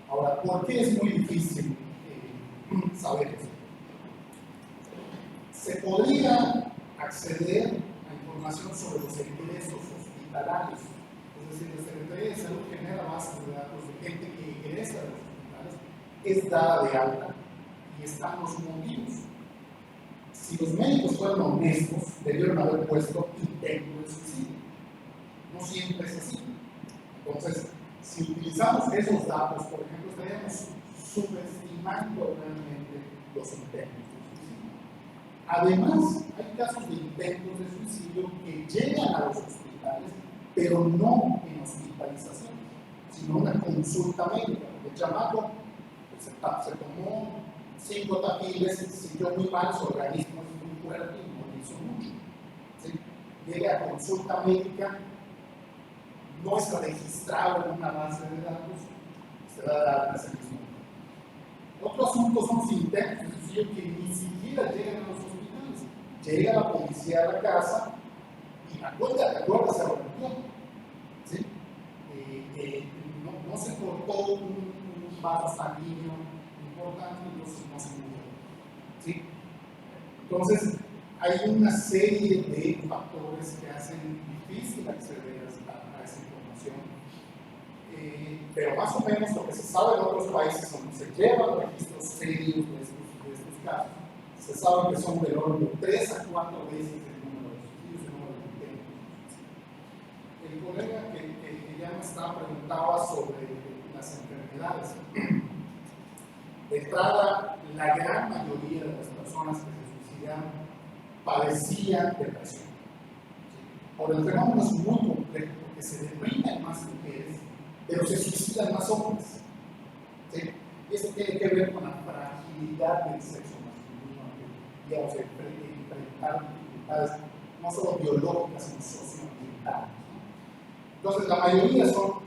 Ahora, ¿por qué es muy difícil saber eso? Se podría acceder a información sobre los ingresos hospitalarios, es decir, la Secretaría de Salud genera bases de datos de gente que ingresa a los hospitales, es dada de alta y están los motivos. Si los médicos fueron honestos, debieron haber puesto intento de suicidio. No siempre es así. Entonces, si utilizamos esos datos, por ejemplo, estaríamos subestimando realmente los intentos de suicidio. Además, hay casos de intentos de suicidio que llegan a los hospitales, pero no en hospitalización, sino una consulta médica. El chamaco se tomó 5 tapiles, se sintió muy mal, su organismo es muy fuerte y no le hizo mucho. ¿Sí? Llega a consulta médica, no está registrado en una base de datos, se va a dar ese mismo. Otro asunto son los intentos de suicidio que ni siquiera llegan a los hospitales. Llega la policía a la casa y acuérdate, se rompió. ¿Sí? No se cortó un vaso sanguíneo importante, entonces no se murió. ¿Sí? Entonces, hay una serie de factores que hacen difícil acceder a esa información. Pero más o menos lo que se sabe en otros países donde se llevan registros serios de estos casos, se sabe que son del orden de 3 a 4 veces el número de suicidios, el número de intentos. El colega que ya me estaba preguntaba sobre las enfermedades. De entrada, la gran mayoría de las personas que se suicidan padecían depresión. Ahora, el fenómeno es muy complejo porque se deprimen más mujeres, pero se suicidan más hombres. ¿Sí? Y eso tiene que ver con la fragilidad del sexo masculino, que digamos, enfrentar dificultades no solo biológicas, sino socioambientales. Entonces, la mayoría son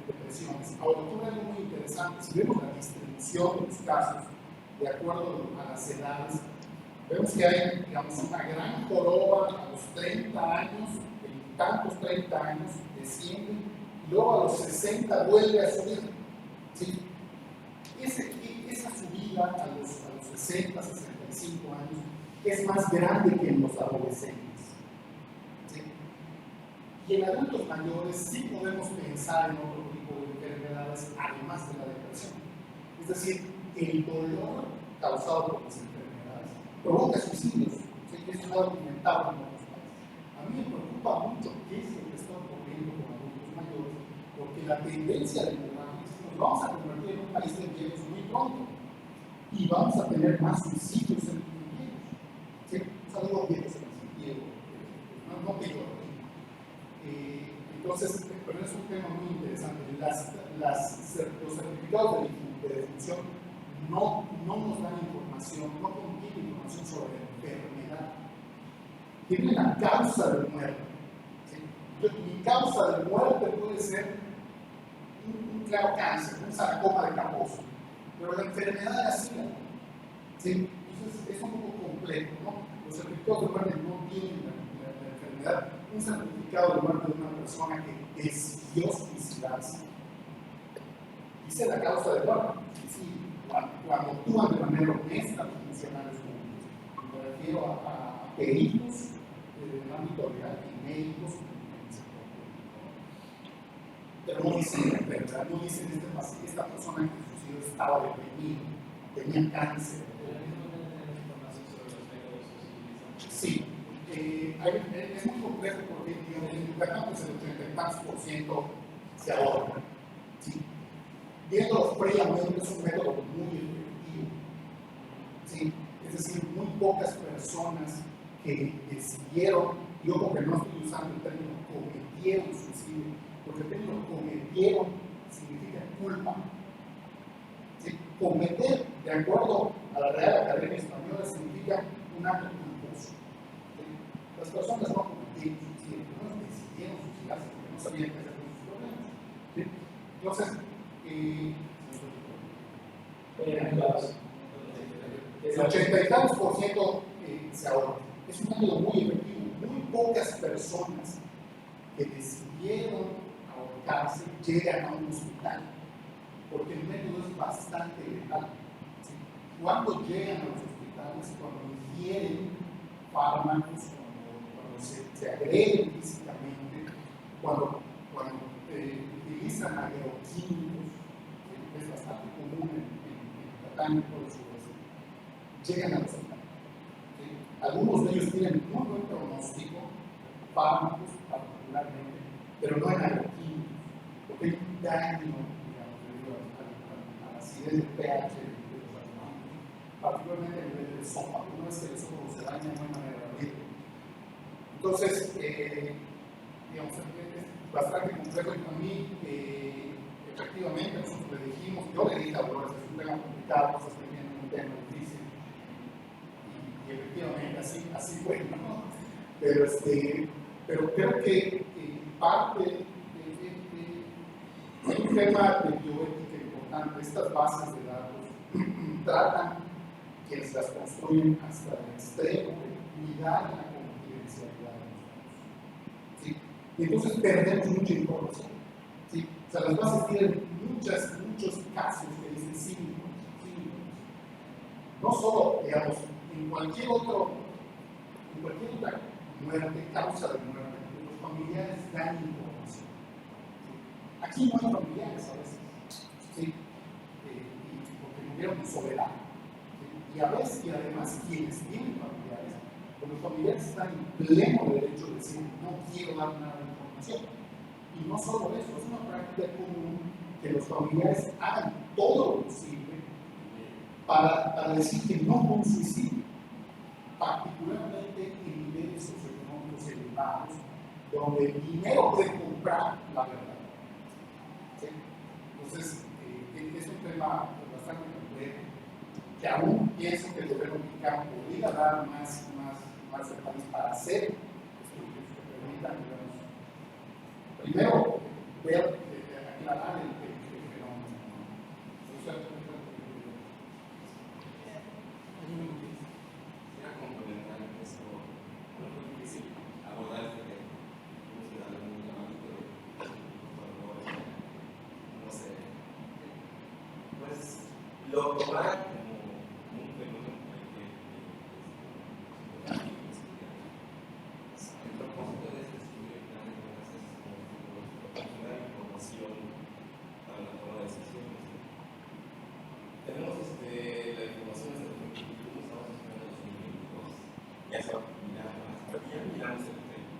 depresiones. Ahora, ocurre algo muy interesante. Si vemos la distribución de los casos de acuerdo a las edades, vemos que hay, digamos, una gran joroba a los 30 años, tantos 30 años, desciende, y luego a los 60 vuelve a subir. ¿Sí? Esa subida a los 60, 65 años es más grande que en los adolescentes. ¿Sí? Y en adultos mayores sí podemos pensar en otro tipo de enfermedades además de la depresión. Es decir, el dolor causado por las enfermedades provoca suicidios. ¿Sí? Eso es documentado en otros países. A mí me preocupa mucho qué es lo que está ocurriendo con adultos mayores, porque la tendencia demográfica es que nos vamos a convertir en un país de viejos muy pronto y vamos a tener más suicidios en los viejos. ¿Sí? O sea, digo viejos en el sentido, no peor. Entonces, pero es un tema muy interesante. Los certificados de defunción no nos dan información, no contienen información sobre la enfermedad. Tienen la causa de muerte. ¿Sí? Mi causa de muerte puede ser un claro cáncer, un sarcoma de Kaposi, pero la enfermedad era SIDA. ¿Sí? Entonces, es un poco complejo, ¿no? Los certificados de muerte no tienen la enfermedad. Un certificado de muerte de una persona que decidió suicidarse. Dice la causa de muerte. Sí, cuando actúan de manera honesta los funcionarios públicos. Me refiero a peritos del ámbito legal y médicos en el sector público. Pero no dicen la enfermedad, no dicen esta persona que se suicidó estaba deprimido, tenía cáncer. Sí. Es muy complejo porque en Yucatán pues el 30% se ahorra. ¿Sí? Viéndolo fríamente es un método muy efectivo. ¿Sí? Es decir, muy pocas personas que decidieron, yo porque no estoy usando el término cometieron suicidio, porque el término cometieron significa culpa. ¿Sí? Cometer, de acuerdo a la Real Academia Española, significa un acto culposo. Las personas no cometieron suicidio, no decidieron suicidarse porque no sabían qué hacer con sus problemas. ¿Sí? Entonces, el 80 y tantos por ciento se ahorra. Es un método muy efectivo. Muy pocas personas que decidieron ahorcarse llegan a un hospital, porque el método es bastante letal. ¿Sí? Cuando llegan a los hospitales, cuando ingieren fármacos, se agreden físicamente, cuando utilizan agroquímicos, que es bastante común en Yucatán y por el sureste, llegan a los hospitales. Algunos de ellos tienen muy buen pronóstico, fármacos particularmente, pero no en agroquímicos, porque hay un daño, digamos, debido a la acidez del pH de los alimentos, particularmente a nivel del esófago. Una vez que el esófago se daña, no hay manera de abrirlo. Entonces, digamos, es bastante complejo y para mí, efectivamente, nosotros le dijimos, yo le dije a Dolores, es un tema complicado, pues estoy viendo un tema difícil, y efectivamente así fue, ¿no? Pero creo que parte de un tema de bioética importante, estas bases de datos tratan quienes las construyen hasta el extremo de cuidar la confidencialidad de los datos. ¿Sí? Y entonces perdemos mucha información. ¿Sí? O sea, las bases tienen muchos casos que dicen sí. No solo, digamos, en cualquier otra muerte, causa de muerte, los familiares dan información. ¿Sí? Aquí no hay familiares a veces. ¿Sí? Porque murieron en soledad. ¿Sí? Y a veces, y además, quienes tienen familiares, los familiares están en pleno derecho de decir, no quiero dar nada de información. Y no solo eso, es una práctica común que los familiares hagan todo lo posible para decir que no fue un suicidio, particularmente en niveles socioeconómicos elevados, donde el dinero puede comprar la verdad. ¿Sí? Entonces, es un tema bastante complejo, que aún pienso que el gobierno mexicano podría dar más del país para hacer estudios que permitan, digamos, primero, ver, aclarar el fenómeno. Quisiera complementar esto, no es muy difícil abordar este tema, no se da algún ámbito de no sé, pues lo tomar como un fenómeno que el propósito de este estudio es proporcionar información para la toma de decisiones. Tenemos la información desde el 2021, estamos esperando el 2022, ya se va a terminar más, pero ya miramos el 2021,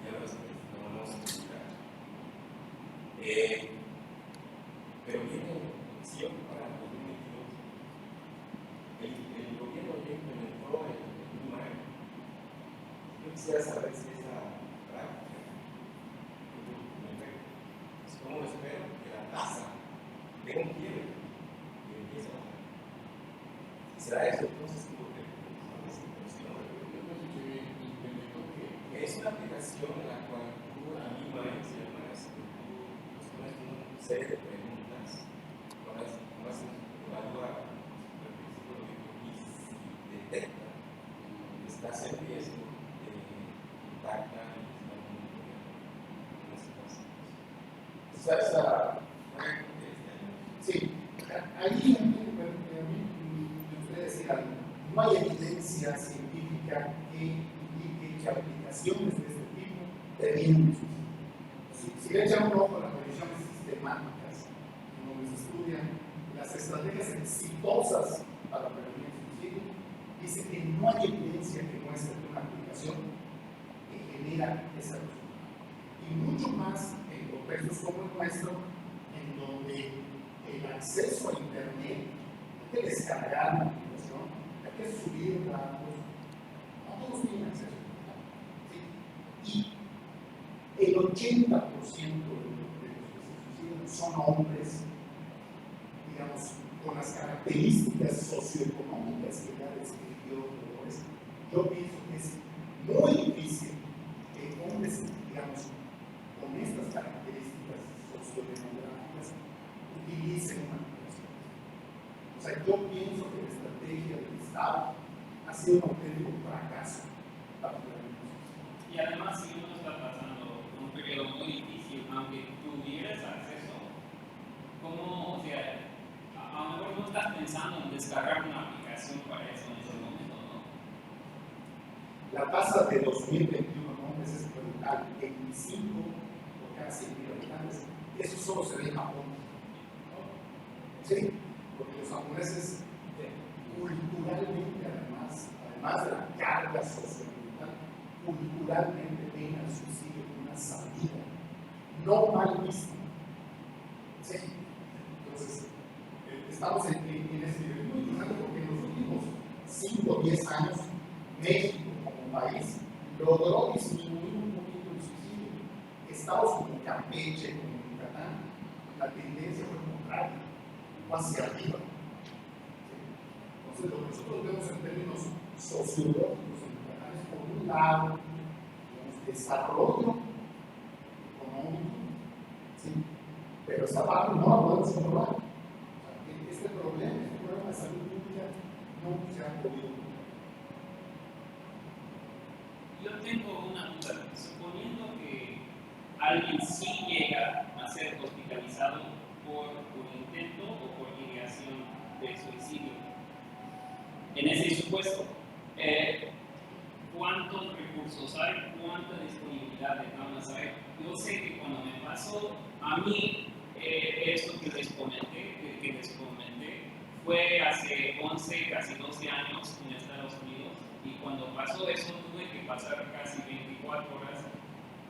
ya lo vamos a explicar. Pero viene opción para el 2022. El gobierno ya implementó el IMAE. Yo quisiera saber si esa práctica, ¿cómo lo espero? Que la tasa tenga un quiebre y empiece a bajar. Si será eso, entonces tuvo que es una aplicación en la cual tú a mí se llama tú pones una serie de preguntas con las evalúa el principio y si detecta que estás en riesgo de impactar en este caso. Sí, ahí a mí me gustaría decir algo. No hay evidencia científica que indique que aplicaciones de este tipo previenen suicidio. Si le echan un ojo a las revisiones sistemáticas, en donde se estudian las estrategias exitosas para prevenir el suicidio, dice que no hay evidencia que muestre que una aplicación que genera esa resultado. Y mucho más en contextos como el nuestro, en donde el acceso a Internet, hay que descargar la aplicación, hay que subir datos, no todos tienen acceso a Internet. ¿Sí? Y el 80% de los que se suicidan son hombres, digamos, con las características socioeconómicas que ya describió Dolores. Yo pienso que es muy difícil que hombres, digamos, con estas características sociodemográficas utilicen una aplicación. O sea, yo pienso que la estrategia del Estado ha sido un auténtico fracaso para la educación. Y además, si uno está pasando un periodo muy difícil, aunque tuvieras acceso, ¿cómo, o sea, a lo mejor no estás pensando en descargar una aplicación para eso en ese momento, ¿no? La tasa de 2021 en hombres es brutal, 25 por cada 100.000 habitantes. Eso solo se ve en Japón. ¿No? Sí, porque los japoneses culturalmente, además de la carga socioambiental, culturalmente ven al suicidio como una salida no mal vista. ¿Sí? Entonces, estamos en ese nivel muy importante porque en los últimos 5 o 10 años, México como país logró disminuir un poquito el suicidio. Estados como Campeche, como Yucatán, la tendencia fue contraria, fue hacia arriba. Entonces, lo que nosotros vemos en términos sociológicos en Yucatán es, por un lado, desarrollo económico, ¿sí? Pero esta parte no la podemos controlar. Este problema de salud pública no se ha podido controlar. Yo tengo una duda. Suponiendo que alguien sí llega a ser hospitalizado por un intento o por ideación de suicidio, en ese supuesto, ¿cuántos recursos hay? ¿Cuánta disponibilidad de camas hay? Yo sé que cuando me pasó a mí esto que les comenté, fue hace 11, casi 12 años en Estados Unidos, y cuando pasó eso tuve que pasar casi 24 horas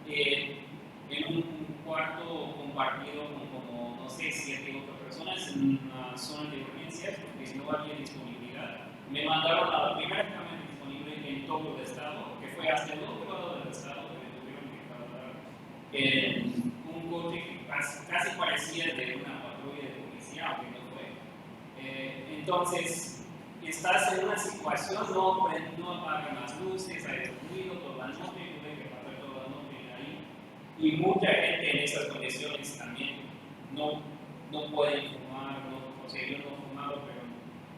en un cuarto compartido con como, no sé, 7 otras personas en una zona de urgencias porque no había disponibilidad. Me mandaron a la primera cama disponible en todo el estado, que fue hasta el otro lado del estado, que me tuvieron que trasladar en un coche que casi parecía de una patrulla de policía, aunque no fue. Entonces, estás en una situación, no apagan las luces, hay ruido toda la noche, tuve que pasar toda la noche ahí. Y mucha gente en esas condiciones también no pueden fumar, o sea, yo no he fumado, pero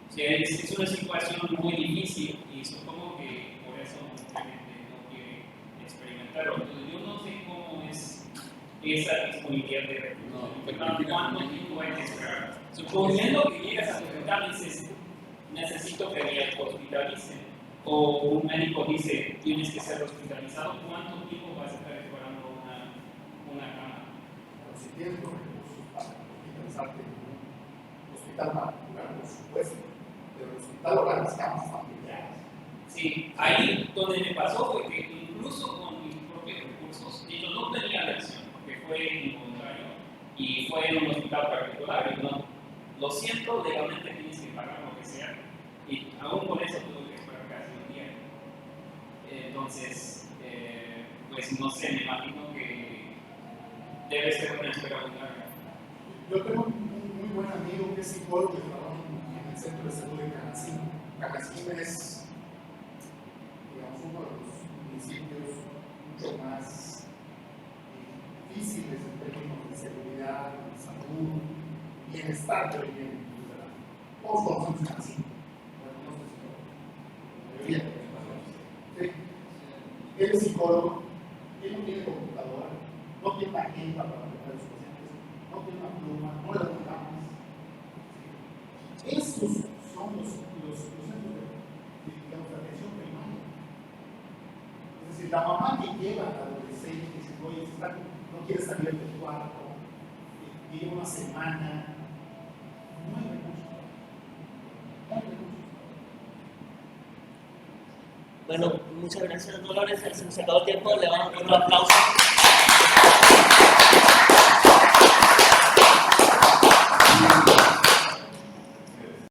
o sea, es una situación muy difícil y supongo que por eso mucha gente no quiere experimentarlo. Entonces, yo no sé cómo es esa disponibilidad de recursos. ¿Cuánto tiempo hay que esperar? Suponiendo que llegas a tu hospital y dices, necesito que me hospitalicen, o un médico dice, tienes que ser hospitalizado, ¿cuánto tiempo vas a estar esperando una cama? Pero si tienes los recursos para hospitalizarte en un hospital particular, por supuesto, pero el hospital ahora las camas familiares. Sí, ahí donde me pasó fue que incluso con mis propios recursos, yo no tenía elección, porque fue involuntario y fue en un hospital particular y no, lo siento, legalmente tienes que pagar lo que sea, y aún con eso tuve que esperar casi un día. Entonces, pues no sé, me imagino que debe ser una espera muy larga. Yo tengo un muy buen amigo que es psicólogo que trabaja en el Centro de Salud de Canacín. Canacín es, digamos, uno de los municipios mucho más difíciles en términos de seguridad, de salud, bienestar que viven en Guadalajara. Todos conocemos Canacín, pero no sé si la mayoría de las personas. Sí. Él es psicólogo, él no tiene computadora, no tiene una agenda para atender a sus pacientes, no tiene una pluma, no le dan camas. Estos son los centros de atención primaria. Es decir, la mamá que lleva al adolescente y dice, oye, no quiere salir del cuarto, vive una semana, no hay recursos. No hay recursos. Bueno, muchas gracias, Dolores. Se nos acabó el tiempo. Le vamos a dar un aplauso.